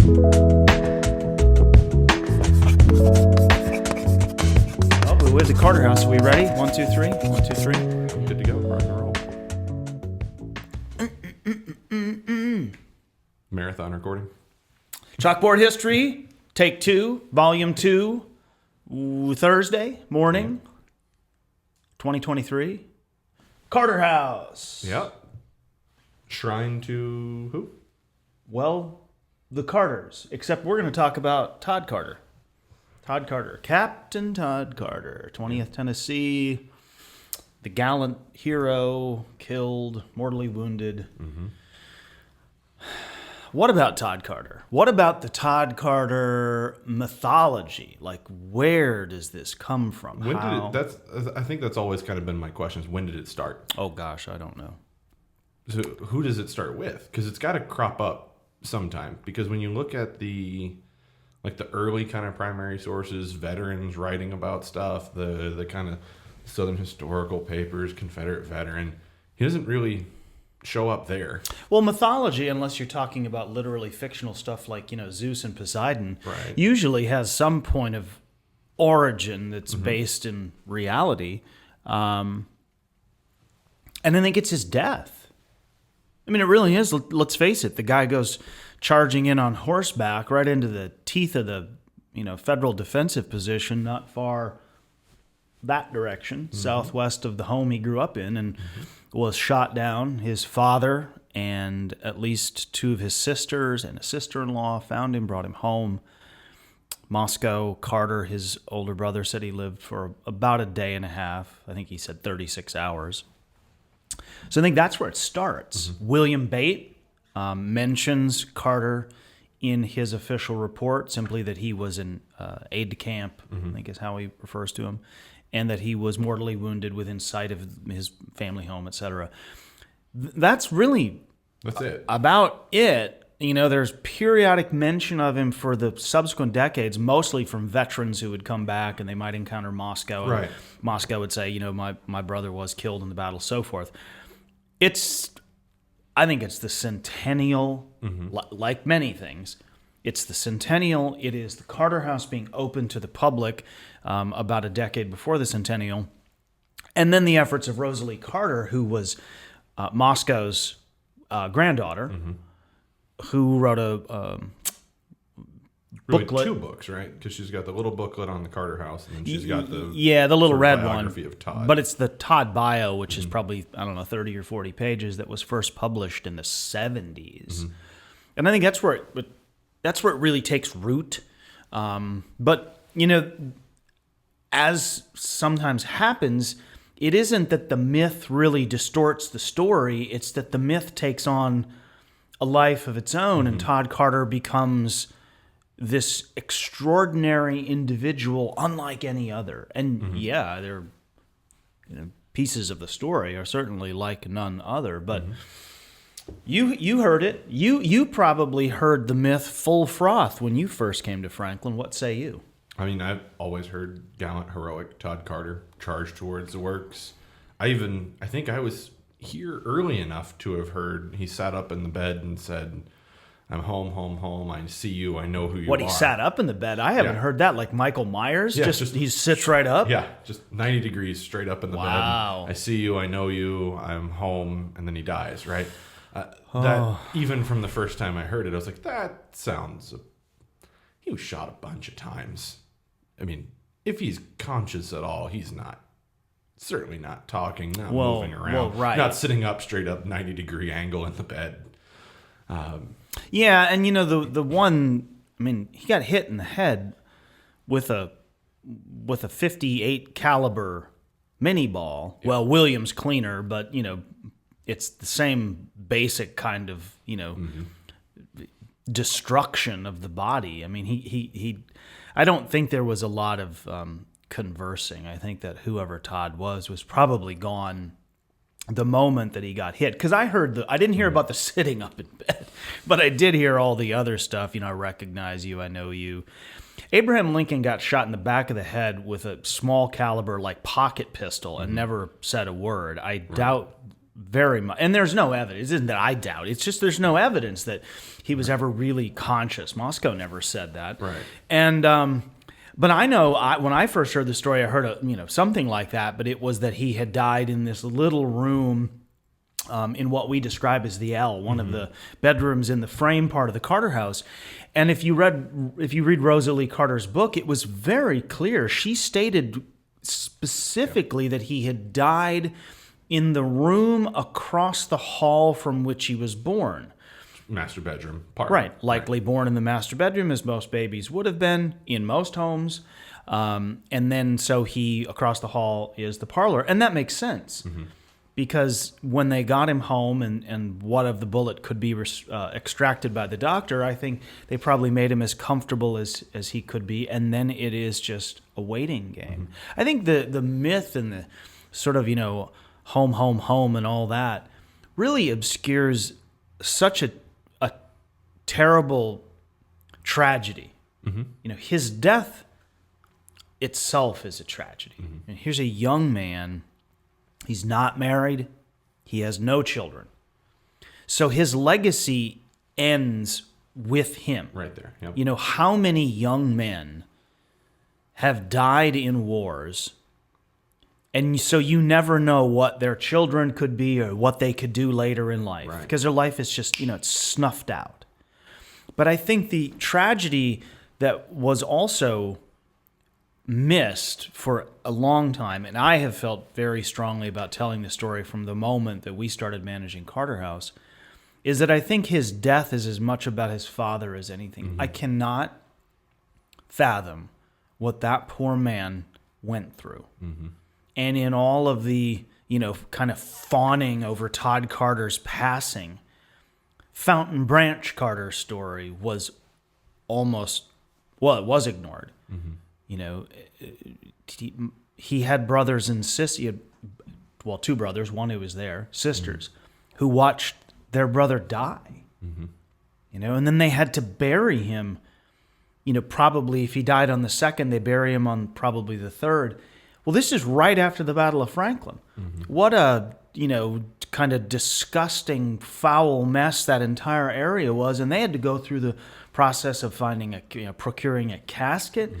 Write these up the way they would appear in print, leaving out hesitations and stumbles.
Well, we're with the Carter House. Are we ready? 1, 2, 3. 1, 2, 3. Good to go. Rock and roll. Marathon recording. Chalkboard history, take 2, volume 2, Thursday morning, 2023. Carter House. Yep. Shrine to who? Well, the Carters. Except we're going to talk about Tod Carter. Tod Carter. Captain Tod Carter, 20th Tennessee. The gallant hero, killed, mortally wounded. Mm-hmm. What about Tod Carter? What about the Tod Carter mythology? Like, where does this come from? I think that's always kind of been my question is when did it start? Oh, gosh, I don't know. So who does it start with? Because it's got to crop up sometime. Because when you look at the early kind of primary sources, veterans writing about stuff, the kind of Southern historical papers, Confederate veteran, he doesn't really show up there. Well, mythology, unless you're talking about literally fictional stuff like, Zeus and Poseidon, right, usually has some point of origin that's based in reality. And then it gets his death. I mean, it really is. Let's face it. The guy goes charging in on horseback right into the teeth of the, federal defensive position not far that direction, southwest of the home he grew up in, and was shot down. His father and at least 2 of his sisters and a sister-in-law found him, brought him home. Moscow Carter, his older brother, said he lived for about a day and a half. I think he said 36 hours. So I think that's where it starts. William Bate mentions Carter in his official report, simply that he was an aide-de-camp, I think is how he refers to him, and that he was mortally wounded within sight of his family home, etc. That's it. About it. There's periodic mention of him for the subsequent decades, mostly from veterans who would come back and they might encounter Moscow. Right. Moscow would say, my brother was killed in the battle, so forth. I think it's the centennial, like many things. It's the centennial. It is the Carter House being open to the public about a decade before the centennial. And then the efforts of Rosalie Carter, who was Moscow's granddaughter, who wrote a booklet. 2 books, right? Because she's got the little booklet on the Carter House, and then she's got the little red biography one. of Tod. But it's the Tod bio, which is probably 30 or 40 pages, that was first published in the 70s, and I think that's where it really takes root. But as sometimes happens, it isn't that the myth really distorts the story; it's that the myth takes on a life of its own, and Tod Carter becomes this extraordinary individual unlike any other. And there pieces of the story are certainly like none other, but you heard it. You probably heard the myth full froth when you first came to Franklin. What say you? I mean, I've always heard gallant, heroic Tod Carter charge towards the works. I think I was here early enough to have heard he sat up in the bed and said, "I'm home, home, home. I see you. I know who you are." What, he sat up in the bed? I haven't heard that. Like Michael Myers? Yeah, he sits right up? Yeah, just 90 degrees straight up in the bed. Wow. I see you. I know you. I'm home. And then he dies, right? That even from the first time I heard it, I was like, that sounds... He was shot a bunch of times. I mean, if he's conscious at all, he's not. Certainly not talking, not moving around. Right. Not sitting up straight up 90-degree angle in the bed. Yeah, and the one, I mean, he got hit in the head with a 58 caliber mini ball. Yeah. Well, Williams cleaner, but it's the same basic kind of destruction of the body. I mean, he I don't think there was a lot of conversing. I think that whoever Tod was probably gone the moment that he got hit. Because I didn't hear about the sitting up in bed, but I did hear all the other stuff. I recognize you, I know you. Abraham Lincoln got shot in the back of the head with a small caliber, like pocket pistol, and never said a word. I doubt very much. And there's no evidence. It isn't that I doubt. It's just there's no evidence that he was ever really conscious. Moscow never said that. Right. And but I know when I first heard the story, I heard something like that. But it was that he had died in this little room in what we describe as the L, one of the bedrooms in the frame part of the Carter house. And if you read Rosalie Carter's book, it was very clear. She stated specifically that he had died in the room across the hall from which he was born. Master bedroom part. Right. Likely born in the master bedroom, as most babies would have been in most homes. And then so across the hall is the parlor. And that makes sense. Because when they got him home and what of the bullet could be extracted by the doctor, I think they probably made him as comfortable as he could be. And then it is just a waiting game. I think the myth and the sort of, home, home, home and all that really obscures such a terrible tragedy. His death itself is a tragedy. And here's a young man. He's not married. He has no children. So his legacy ends with him. Right there. Yep. How many young men have died in wars, and so you never know what their children could be or what they could do later in life, because their life is just, it's snuffed out. But I think the tragedy that was also missed for a long time, and I have felt very strongly about telling the story from the moment that we started managing Carter House, is that I think his death is as much about his father as anything. I cannot fathom what that poor man went through. And in all of the, kind of fawning over Tod Carter's passing, Fountain Branch Carter's story was it was ignored. He had brothers and sisters. He had, two brothers, one who was there, sisters, who watched their brother die. And then they had to bury him. Probably if he died on the second, they bury him on probably the third. Well, this is right after the Battle of Franklin. What a, kind of disgusting, foul mess that entire area was. And they had to go through the process of procuring a casket,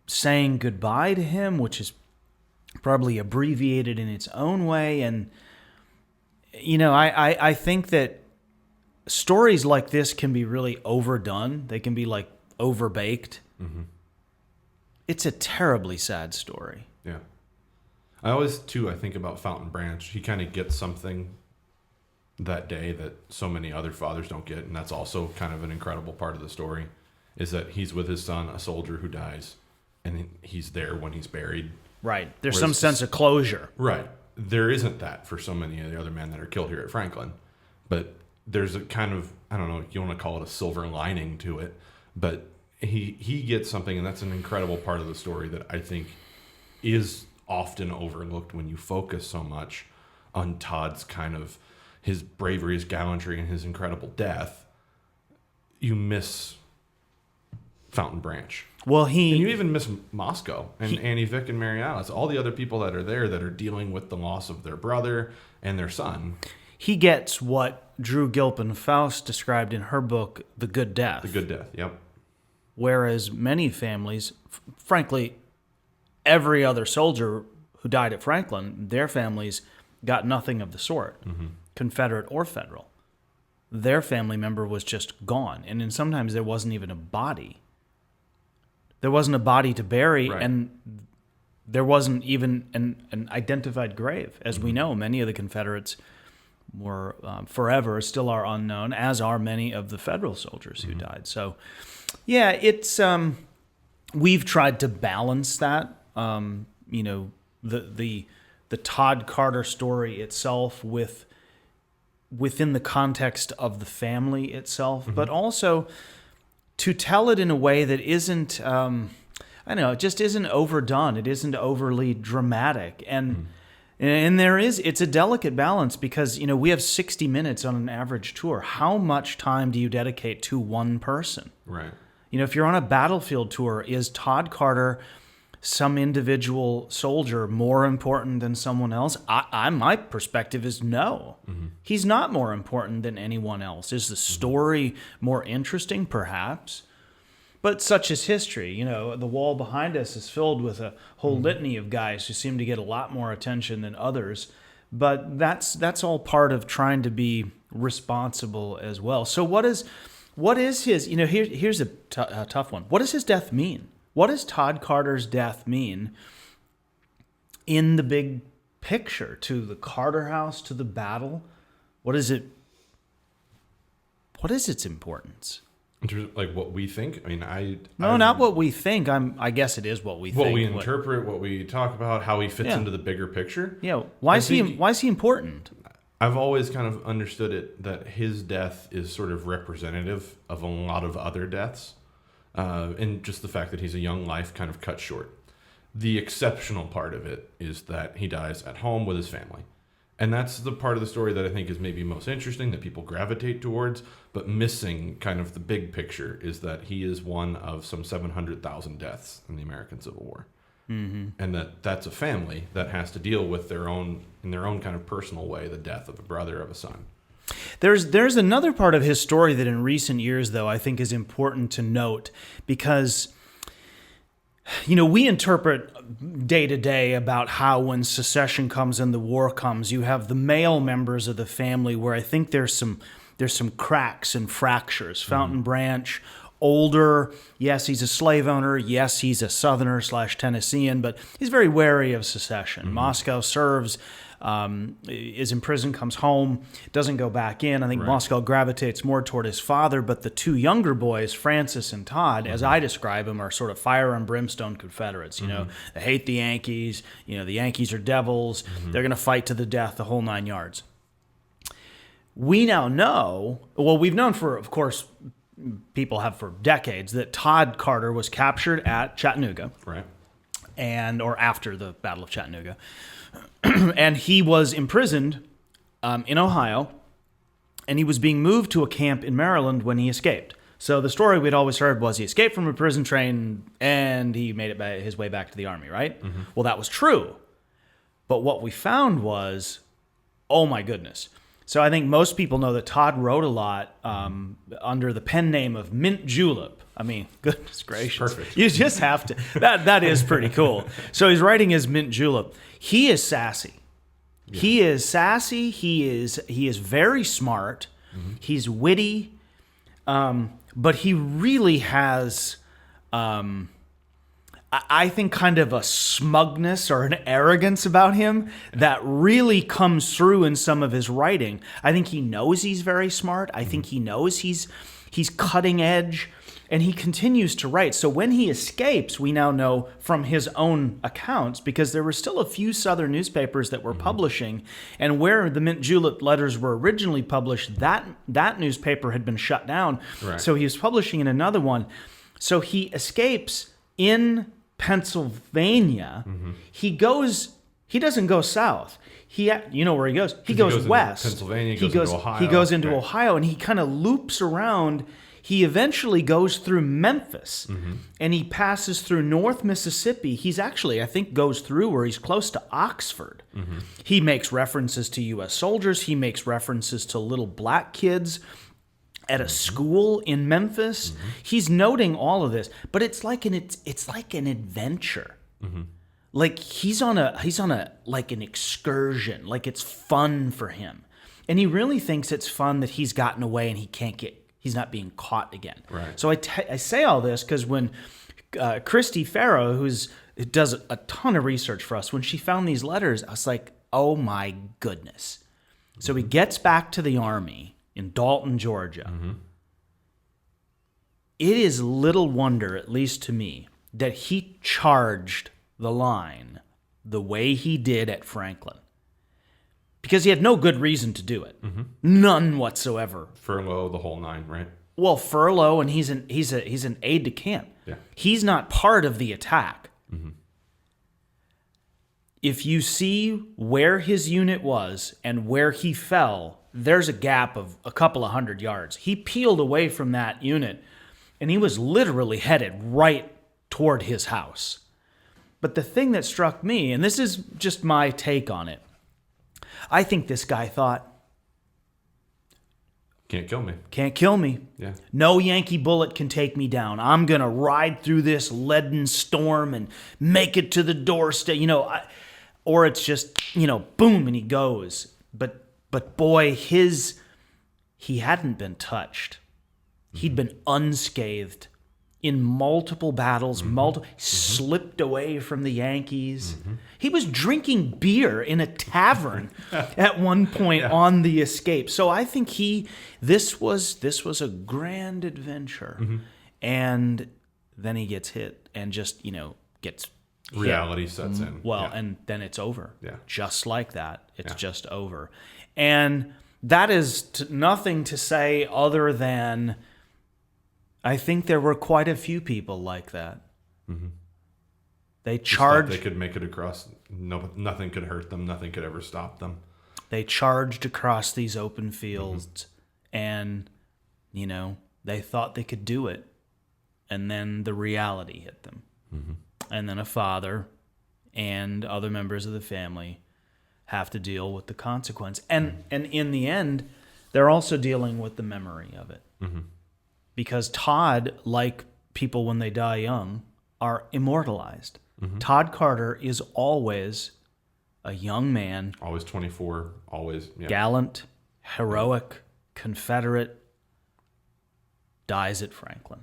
saying goodbye to him, which is probably abbreviated in its own way. And, I think that stories like this can be really overdone. They can be like overbaked. It's a terribly sad story. Yeah. I always, too, I think about Fountain Branch. He kind of gets something that day that so many other fathers don't get, and that's also kind of an incredible part of the story, is that he's with his son, a soldier who dies, and he's there when he's buried. Right. There's some sense of closure. Right. There isn't that for so many of the other men that are killed here at Franklin. But there's a kind of, I don't know, you want to call it a silver lining to it, but he gets something, and that's an incredible part of the story that I think is often overlooked when you focus so much on Todd's kind of his bravery, his gallantry, and his incredible death. You miss Fountain Branch. Well, and you even miss Moscow and Annie, Vic, and Mary Alice. All the other people that are there that are dealing with the loss of their brother and their son. He gets what Drew Gilpin Faust described in her book, The Good Death. The Good Death, yep. Whereas many families, frankly, every other soldier who died at Franklin, their families got nothing of the sort, Confederate or Federal. Their family member was just gone. And then sometimes there wasn't even a body. There wasn't a body to bury, and there wasn't even an identified grave. As we know, many of the Confederates were forever, still are unknown, as are many of the Federal soldiers who died. So, yeah, it's we've tried to balance that. The Tod Carter story itself within the context of the family itself, but also to tell it in a way that isn't, it just isn't overdone. It isn't overly dramatic. And it's a delicate balance because, we have 60 minutes on an average tour. How much time do you dedicate to one person? Right. If you're on a battlefield tour, is Tod Carter some individual soldier more important than someone else? My perspective is no. He's not more important than anyone else. Is the story more interesting? Perhaps. But such is history. You know, the wall behind us is filled with a whole litany of guys who seem to get a lot more attention than others. But that's all part of trying to be responsible as well. So what is his, you know, here's a tough one. What does his death mean? What does Tod Carter's death mean in the big picture, to the Carter house, to the battle? What is its importance? In terms of, like, what we think? I mean, not what we think. I guess it is what we think. What we interpret, what we talk about, how he fits into the bigger picture. Yeah. Why is he important? I've always kind of understood it that his death is sort of representative of a lot of other deaths. And just the fact that he's a young life kind of cut short. The exceptional part of it is that he dies at home with his family. And that's the part of the story that I think is maybe most interesting, that people gravitate towards, but missing kind of the big picture is that he is one of some 700,000 deaths in the American Civil War. Mm-hmm. And that's a family that has to deal with in their own kind of personal way, the death of a brother, of a son. There's another part of his story that in recent years, though, I think is important to note, because, you know, we interpret day to day about how when secession comes and the war comes, you have the male members of the family where I think there's some cracks and fractures. Fountain Branch, older, yes, he's a slave owner, yes, he's a Southerner / Tennessean, but he's very wary of secession. Moscow serves, is in prison, comes home, doesn't go back in. I think Moscow gravitates more toward his father, but the two younger boys, Francis and Todd, as I describe them, are sort of fire and brimstone Confederates. You know, they hate the Yankees. You know, the Yankees are devils. They're going to fight to the death, the whole 9 yards. We now know, well, we've known for, of course, people have for decades, that Tod Carter was captured at Chattanooga. Right. Or after the Battle of Chattanooga. And he was imprisoned in Ohio, and he was being moved to a camp in Maryland when he escaped. So the story we'd always heard was he escaped from a prison train and he made his way back to the army, right? Well, that was true. But what we found was, oh my goodness. So I think most people know that Todd wrote a lot under the pen name of Mint Julep. I mean, goodness gracious. Perfect. You just have to. That is pretty cool. So he's writing as Mint Julep. He is sassy. Yeah. He is sassy. He is very smart. He's witty. But he really has, I think, kind of a smugness or an arrogance about him that really comes through in some of his writing. I think he knows he's very smart. I think he knows he's cutting edge, and he continues to write. So when he escapes, we now know from his own accounts, because there were still a few Southern newspapers that were publishing, and where the Mint Julep letters were originally published, that newspaper had been shut down. Right. So he was publishing in another one. So he escapes in Pennsylvania. He doesn't go south. You know where he goes? He goes west. Pennsylvania, into Ohio. He goes into Ohio, and he kind of loops around. He eventually goes through Memphis, and he passes through North Mississippi. He's actually, I think, goes through where he's close to Oxford. He makes references to U.S. soldiers. He makes references to little black kids at a school in Memphis. He's noting all of this, but it's like an adventure. Like he's on a like an excursion. Like it's fun for him, and he really thinks it's fun that he's gotten away and he's not being caught again. Right. So I say all this because when Christy Farrow, who does a ton of research for us, when she found these letters, I was like, oh my goodness. So he gets back to the army in Dalton, Georgia. It is little wonder, at least to me, that he charged the line the way he did at Franklin. Because he had no good reason to do it. None whatsoever. Furlough, the whole nine, right? Well, furlough, and he's an aide de camp. Yeah. He's not part of the attack. If you see where his unit was and where he fell, there's a gap of a couple of 100 yards. He peeled away from that unit, and he was literally headed right toward his house. But the thing that struck me, and this is just my take on it, I think this guy thought, Can't kill me. can't kill me. Yeah. No Yankee bullet can take me down. I'm going to ride through this leaden storm and make it to the doorstep, or it's just, boom, and he goes. But boy, he hadn't been touched. He'd been unscathed in multiple battles, slipped away from the Yankees. He was drinking beer in a tavern at one point on the escape. So I think this was a grand adventure. And then he gets hit and just, gets hit. Reality sets in. Well, and then it's over. Yeah. Just like that. It's just over. And that is nothing to say other than I think there were quite a few people like that. They charged. They could make it across. No, nothing could hurt them. Nothing could ever stop them. They charged across these open fields, and they thought they could do it, and then the reality hit them, and then a father and other members of the family have to deal with the consequence, and in the end, they're also dealing with the memory of it. Because Tod, like people when they die young, are immortalized. Tod Carter is always a young man. Always 24, always. Yeah. Gallant, heroic, Confederate, dies at Franklin.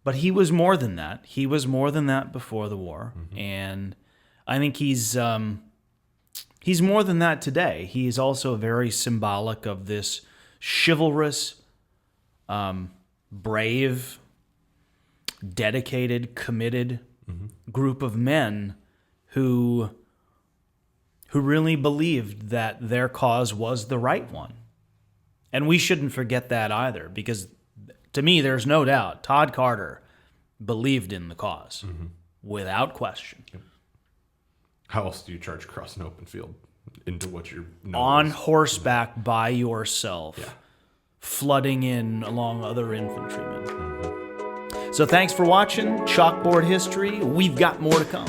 But he was more than that. He was more than that before the war. And I think he's more than that today. He's also very symbolic of this chivalrous, brave, dedicated, committed group of men who really believed that their cause was the right one. And we shouldn't forget that either, because to me, there's no doubt Tod Carter believed in the cause without question. How else do you charge across an open field into what you're on horseback by yourself, flooding in along other infantrymen. So thanks for watching Chalkboard History. We've got more to come.